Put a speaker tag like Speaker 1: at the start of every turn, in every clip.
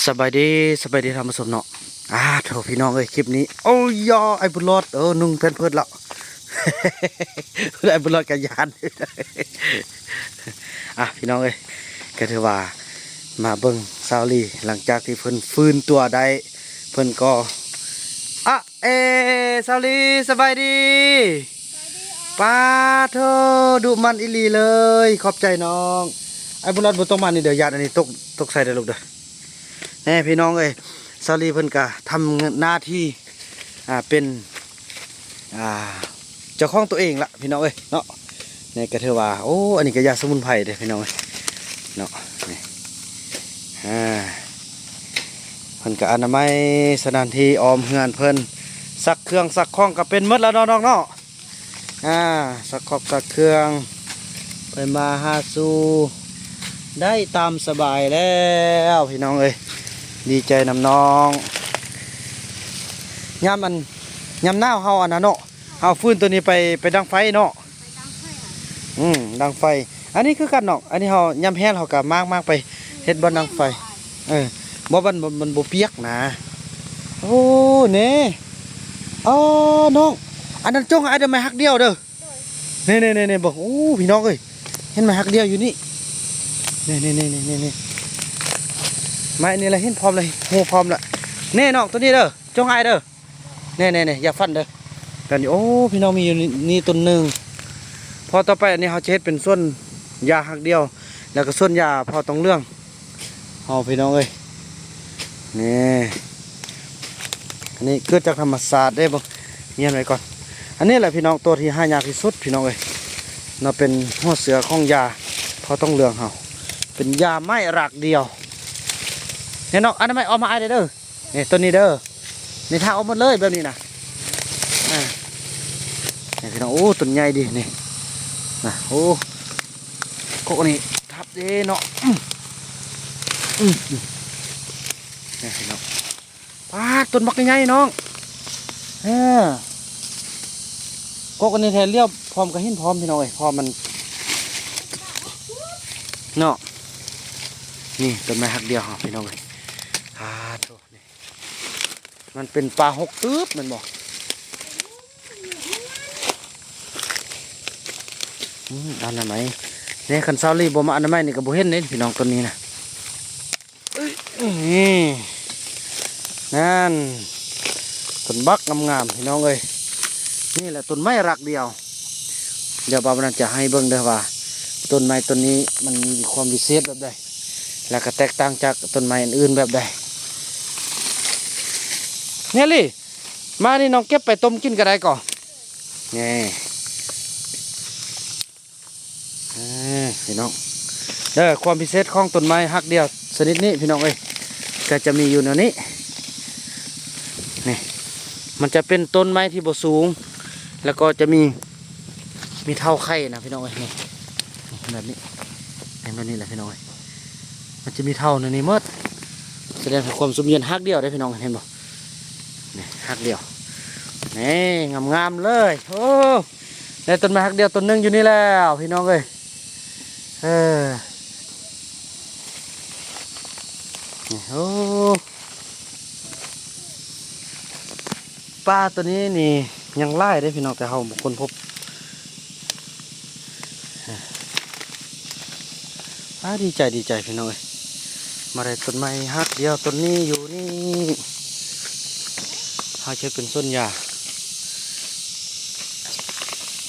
Speaker 1: สบายดีทำมาสมเนาะโถพี่น้องเอ้ยคลิปนี้โอ้ยยอไอ้บุญรอดนุ่งเพนเพิดแล้ว ไอ้บุญรอดกับยาน พี่น้องเอ้ยก็ถือว่ามาเบิ่งซาวลีหลังจากที่เพิ่นฟื้นตัวได้เพิ่นก็เอซาวลีสบายดีป้าเธอดุมันอิลีเลยขอบใจน้องไอ้บุญรอดบุตรมันนี่เดี๋ยวยาดอันนี้ตกใส่เด้อลูกเด้อแน่พี่น้องเอ้ยซาลีเพิ่นก็ทำหน้าที่เป็นเจ้าของตัวเองละพี่น้องเอ้ยเนาะนี่ก็ถือว่าโอ้อันนี้ก็ยาสมุนไพรเด้อพี่น้องเอ้ยเนาะนี่เพิ่นก็อนามัยสถานที่ออมเฮือนเพิ่นซักเครื่องซักของก็เป็นหมดแล้วน้องๆเนาะซักของซักเครื่องไปมาหาสู่ได้ตามสบายแล้วพี่น้องเอ้ยดีใจนำน้องยามหน้าเฮาอันนั้นเนาะเฮาฟื้นตัวนี้ไปดังไฟเนาะดังไฟอันนี้คือกันเนาะอันนี้เฮายามแห้งเฮาก็มากไปเฮ็ดบ่ดังไฟบ่มันบ่เปียกนะโอ้เน่น้องอันนั้นจ้องไอ้เด้อไม้ฮักเดียวเด้อนี่บอกโอ้พี่น้องเอ้ยเห็นไม้ฮักเดียวอยู่นี่นี่ไม้นี่ละเห็นพร้อมเลยโหพร้อมละแน่น้องตัวนี้เด้อจ้องไอ้เด้อนี่อย่าฟันเด้อกันนี่โอ้พี่น้องมีอยู่นี่ต้นหนึ่งพอต่อไปอันนี้เขาจะเฮ็ดเป็นส่วนยาหักเดียวแล้วก็ส่วนยาพอต้องเรื่องเอาพี่น้องเอ้ยนี่อันนี้เกิดจากธรรมศาสตร์ได้บ่เงียบไว้ก่อนอันนี้แหละพี่น้องตัวที่หายากที่สุดพี่น้องเอ้ยเราเป็นหัวเสือของยาพอต้องเรื่องเขาเป็นยาไม้รากเดียวเนี่ยน้องอันนั้นไม่เอามาไอ้เด้อนี่ตัวนี้เด้อนี่ถ้าเอาหมดเลยแบบนี้นะนี่พี่น้องโอ้ต้นใหญ่ดีนี่นะโอ้โคกนี่ทับดีเนาะนี่พี่น้องป้าต้นบักใหญ่น้องโคกนี่แทนเลี้ยวพร้อมกับหินพร้อมพี่น้องเอ้ยพร้อมมันเนาะนี่ต้นไม้หักเดียวพี่น้องเอ้ยโธ่นี่มันเป็นปลาหกตื้บมันบอกอันนั้นไหมเนี่ยคันซาลีบ่มาอันนั้นไหมนี่ก็บ่เห็นเลยพี่น้องต้นนี้นะนี่นั่นต้นบักงามๆพี่น้องเอ้ยนี่แหละต้นไม้รักเดียวเดี๋ยวบ่าวนั้นจะให้เบิ่งเด้อว่าต้นไม้ต้นนี้มันมีความพิเศษแบบใดแล้วก็แตกต่างจากต้นไม้อื่นแบบใดเนี่ยลี่มานี่น้องเก็บไปต้มกินก็ได้ก่อนนี่พี่น้องความพิเศษของต้นไม้หักเดียวชนิดนี้พี่น้องเอ้ยก็จะมีอยู่แนวนี้นี่มันจะเป็นต้นไม้ที่บ่สูงแล้วก็จะมีเท่าไข่นะพี่น้องเอ้ยนี่แบบนี้แบบนี้แหละพี่น้องเอ้ยมันจะมีเท่าในนี้หมดแสดงถึงความสมบูรณ์หักเดียวได้พี่น้องเห็นบ่นี่หักเดียวนี่งามๆเลยโอ้ในต้นไม้หักเดียวต้นนึงอยู่นี่แล้วพี่น้องเอ้ยโอ้ปลาตัวนี้นี่ยังไล่ได้พี่น้องแต่เขาบุคคลพบดีใจพี่น้องเอ้ยมาได้ต้นไม้หักเดียวต้นนี้อยู่นี่เขาใช้เป็นส้นยา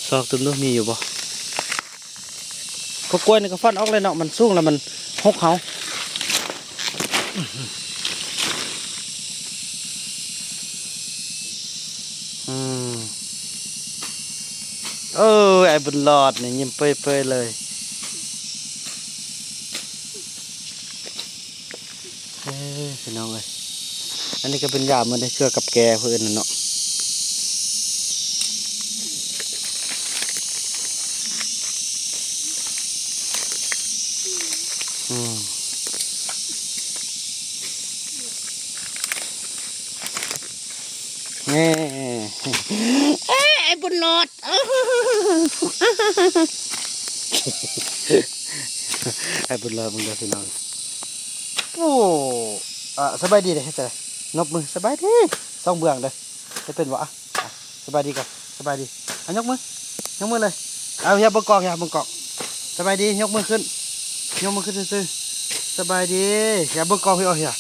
Speaker 1: ซอกต้นนู้นมีอยู่บ่ก็กล้วยนี่ก็ฟันออกเลยเนาะมันสูงแล้วมันหกเขาไอ้บุญรอดนี่ยิ้มเปื่อยๆเลยพี่น้องเลยอันนี้ก็เป็นยามันได้เชื่อกับแกเพื่อนเนาะไอ้บุญรอดไอ้บุญรอดมึงเด้อพี่น้องโอ้ สบายดีเด้เฮ็ดจังได๋นบมือสบายดีส่องเบื้องเด้อจะเป็นบ่สบายดีก่อนสบายดียกมือเลยเอาอย่าเบิ่งกล้องสบายดียกมือขึ้นซื่อๆสบายดีอย่าเบิ่งกล้องพี่เอาอย่า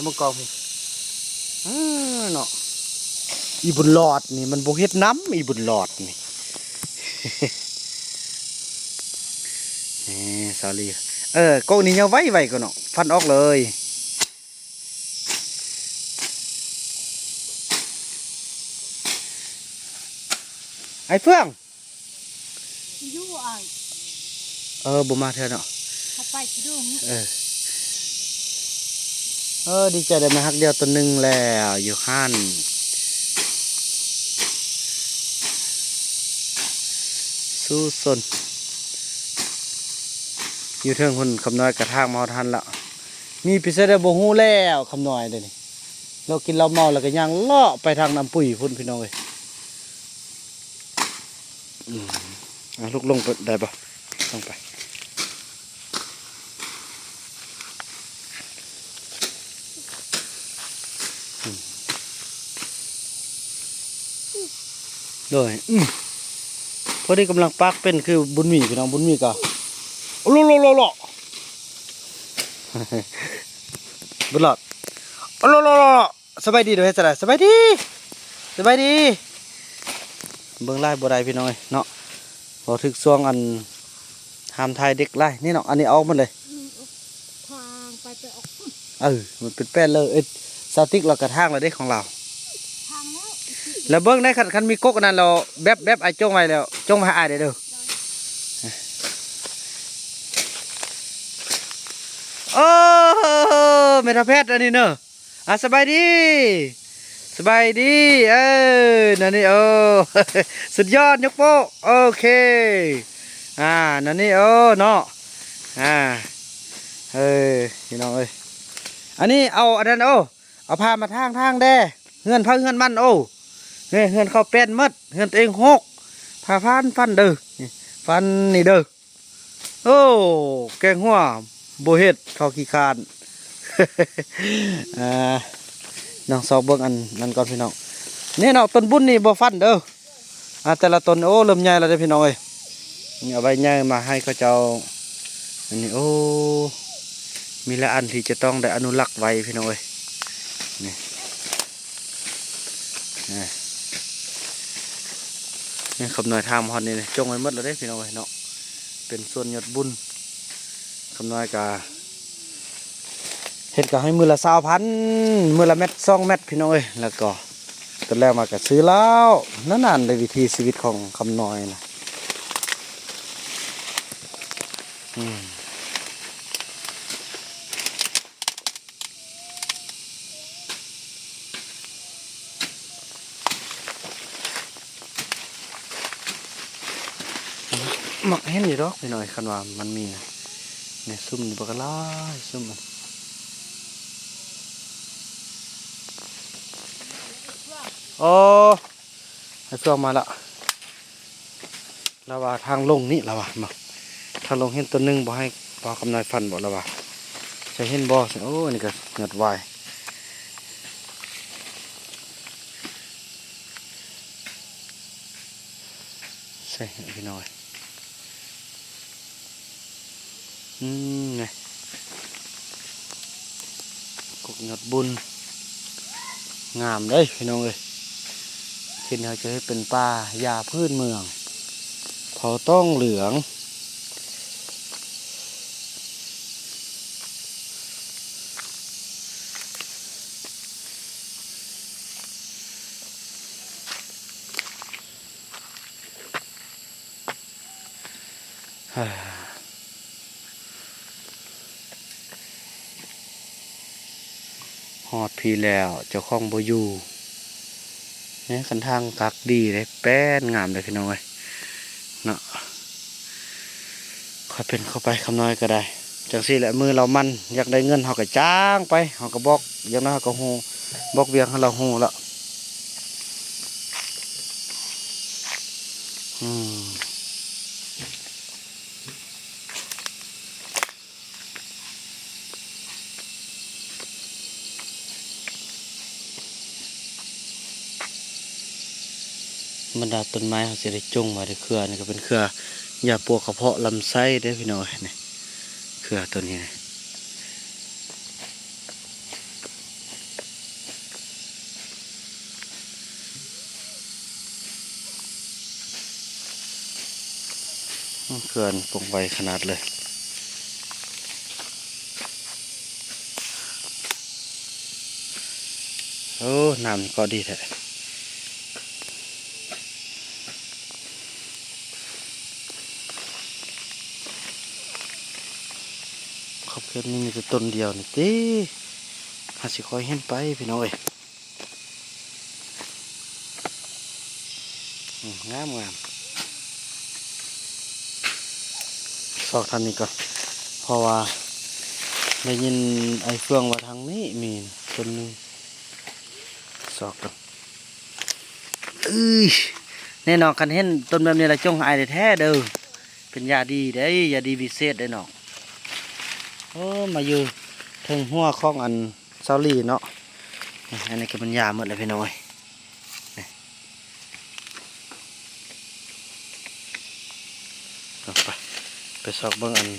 Speaker 1: เบิ่งกล้องพี่เนาะอีบุญหลอดนี่มันบ่เฮ็ดน้ำอีบุญหลอดนี่ นี่สาลีโก้นี่ยังไว้ก่อนเนาะฟันออกเลยไอ้เฟื่อง
Speaker 2: ยู่อ่ะ
Speaker 1: บ่มาเถอะเนาะ
Speaker 2: เขาไปสิดู
Speaker 1: ดีใจได้มาฮักเดียวตัวหนึ่งแล้วอยู่ห้านสู้สนอยู่เทิงคนคำน้อยกระทางเมาทันละมีพิเศษได้บ่ฮู้แล้วคำน้อยเด้นี่เรากินเราเมาแล้วก็ย่างเลาะไปทางน้ำปุ๋ยพุ่นพี่น้องเอ้ยลูกลงไปได้ปะลงไปเลยพอดีกำลังปักเป็นคือบุญมีพี่น้องบุญมีก็โลบุญหลอดสบายดีเด้อเฮ็ดจังได๋สบายดีเบิ่งไล่บ่ได้พี่น้องเนาะพอถึกช่วงอันห้ามทายเด็กไล่นี่เนาะอันนี้ออกมันเลย
Speaker 2: ทางไปออก
Speaker 1: มันเป็นแป้นเลยสติ๊กเรากระทางเลยได้ของเรา
Speaker 2: ทาง
Speaker 1: แล้วเบิ้งได้คันมีก๊กนั้นเราแบบไอ้จ้องไว้แล้วจ้องมาหาอ้ายเด้อโอ้เมทาแพทย์อันนี้เนอะสบายดีนั่นนี่สุดยอดยกโป้โอเคนั่นนี่เนาะพี่น้องอันนี้เอาอันนั้นเอาพามาทางแด่เฮือนมันเนี่ยเฮือนเขาเป็นมัดเฮือนตัวเองหกพาฟันเด้อฟันนี่เด้อแกงหัวโบเฮ็ดเขาขี้คานน้องสอบเบิ่งอันนั้นก่อนพี่น้องนี่เนาะต้นบุญนี่บ่ฟันเด้อแต่ละต้นเริ่มใหญ่แล้วเด้อพี่น้องนี่เอาใบใหญ่มาให้เขาเจ้าอันนี้มีละอันที่จะต้องได้อนุรักษ์ไว้พี่น้องนี่คำนวณทางฮอนนี่จงไว้หมดแล้วเด้พี่น้องเนาะเป็นส่วนยอดบุญคำนวณกาเห็ดก็ให้มือละ20,000มือละ2 เม็ดพี่น้องแล้วก็ตอนแรกมาก็ซื้อแล้วนั่นในวิธีชีวิตของคำน้อยนะหมักเห็นอยู่ดอกพี่น้อยคันว่ามันมีเนี่ยซุ่มอยู่บักล่าซุ่มมันให้เฟื่องมาละแล้วว่าทางลงนี่แล้วว่ามาทางลงเห็นตัวหนึ่งบ่ให้บ่กำนายฟันบ่แล้วว่าจะเห็นบ่นี่ก็เงิดวายใช่พี่น้อยไงกกหยดบุญงามเลยพี่น้องที่นี่จะให้เป็นป่ายาพืชเมืองเขาต้องเหลืองหอดพีแล้วเจ้าของบ่อยู่เนี่ยคันทางกักดีเลยแป้นงามเลยพี่น้องเนาะค่อยเป็นเข้าไปคำน้อยก็ได้จังสี่แหละมือเรามันอยากได้เงินเขาก็จ้างไปเขาก็บอกอย่างนั้นเขาก็หูบอกเวียงให้เราหูแล้ว บรรดาต้นไม้เขาสิได้จงไว้ในเครือนี่ก็เป็นเครือยาปวดกระเพาะลำไส้เด้อพี่น้องนี่เครือตัวนี้นะเครือปงไวขนาดเลยโอ้น้ำนี่ก็ดีแท้ขอบเขตนี้มีแต่ต้นเดียวนี่ติหาสิคอยเห็นไปพี่น้องเอ้ยงามงามสอกทางนี้ก่อนเพราะว่าได้ยินไอ้เฟืองว่าทางนี้มีต้นหนึงสอกกันเอ้ยแน่นอนกันเห็นต้นแบบนี้ละจงหายได้แท้เด้อเป็นยาดีได้ยาดีวิเศษได้เนาะโอ้มาอยู่ถึงหัวของอันเซาลีเนาะอันนี้ก็เป็นยาหมดเลยพี่น้อยเอาไปสอบเบิ่งอัน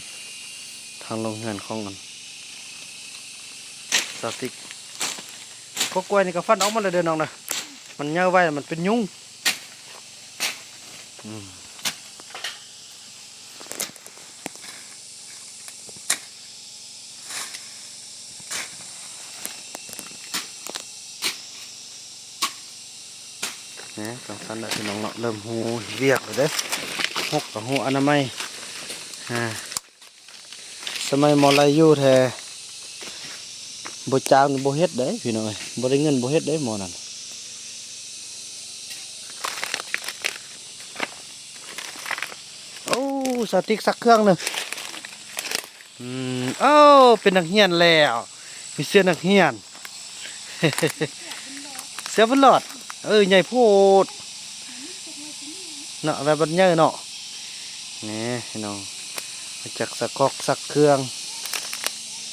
Speaker 1: ทางลงเงินของอันสติกก็กล้วยนี่ก็ฟันออกมาเลยเด้อน้องนะมันเยอะไว้มันเป็นยุงนะต้องสันแล้วพี่น้องเนาะเริ่มหูเวียกเลยเด้อหกกับหูอนามัยสมัยมอลายูแท้บ่จ้างบ่เฮ็ดเด้พี่น้องเอ้ยบ่ได้เงินบ่เฮ็ดเด้หมอนั่นโอ้สติกสักเครื่องหนึงโอ้เป็นนักเรียนแล้วมีเสื้อนักเรียน เสื้อบนหลอดใหญ่โพดเนาะแบบบันเยอะเนาะนี่พี่น้องมาจากสักกอกสักเครื่อง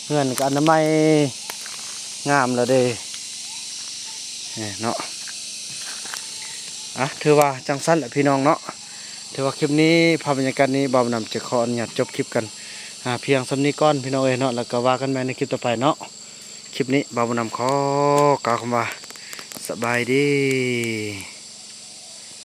Speaker 1: เงินกับอนามัยงามแล้วเด้เนาะถือว่าจังสั้นแหละพี่น้องเนาะถือว่าคลิปนี้ภาพบรรยากาศนี้บ่าวนำจะขออนุญาตจบคลิปกันเพียงสำนี้ก้อนพี่น้องเนาะแล้วก็ว่ากันใหม่ในคลิปต่อไปเนาะคลิปนี้บ่าวนำขอกล่าวคำว่าสบายดี